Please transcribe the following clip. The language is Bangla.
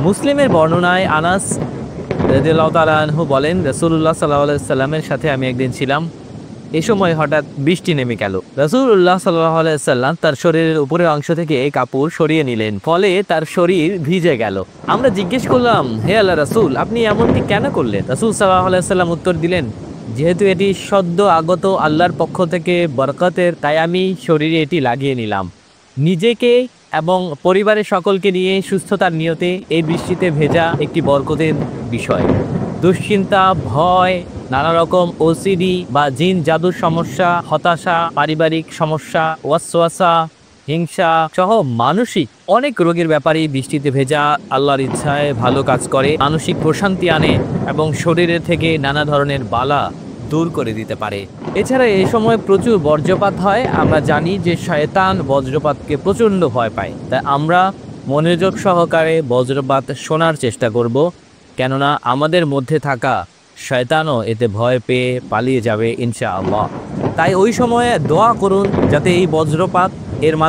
মুসলিমের বর্ণনায় আনাস রাদিয়াল্লাহু তাআলা আনহু বলেন, রাসূলুল্লাহ সাল্লাল্লাহু আলাইহি ওয়াসাল্লামের সাথে আমি একদিন ছিলাম। এ সময় হঠাৎ বৃষ্টি নেমে গেল। রাসূলুল্লাহ সাল্লাল্লাহু আলাইহি ওয়াসাল্লাম তার শরীরের উপরের অংশ থেকে এই কাপড় সরিয়ে নিলেন, ফলে তার শরীর ভিজে গেল। আমরা জিজ্ঞেস করলাম, হে আল্লাহ রাসূল, আপনি এমনটি কেন করলেন? রাসূল সাল্লাল্লাহু আলাইহি ওয়াসাল্লাম উত্তর দিলেন, যেহেতু এটি সদ্য আগত আল্লাহর পক্ষ থেকে বরকতের, তাই আমি শরীরে এটি লাগিয়ে নিলাম। নিজেকে এবং পরিবারের সকলকে নিয়ে সুস্থতার নিয়তে এই বৃষ্টিতে ভেজা একটি বরকতের বিষয়। দুশ্চিন্তা, ভয়, নানা রকম ওসিডি বা জিন জাদুর সমস্যা, হতাশা, পারিবারিক সমস্যা, ওয়াসওয়াসা, হিংসা সহ মানসিক অনেক রোগের ব্যাপারে বৃষ্টিতে ভেজা আল্লাহর ইচ্ছায় ভালো কাজ করে, মানসিক প্রশান্তি আনে এবং শরীরের থেকে নানা ধরনের বালা দূর করে দিতে পারে। এছাড়া এই সময় প্রচুর বজ্রপাত হয়। আমরা জানি যে শয়তান বজ্রপাতকে প্রচণ্ড ভয় পায়, তাই আমরা মনোযোগ সহকারে বজ্রপাত শোনার চেষ্টা করব, কেননা আমাদের মধ্যে থাকা শয়তানও এতে ভয় পেয়ে পালিয়ে যাবে ইনশাআল্লাহ। তাই ওই সময়ে দোয়া করুন যাতে এই বজ্রপাত এর মাধ্যমে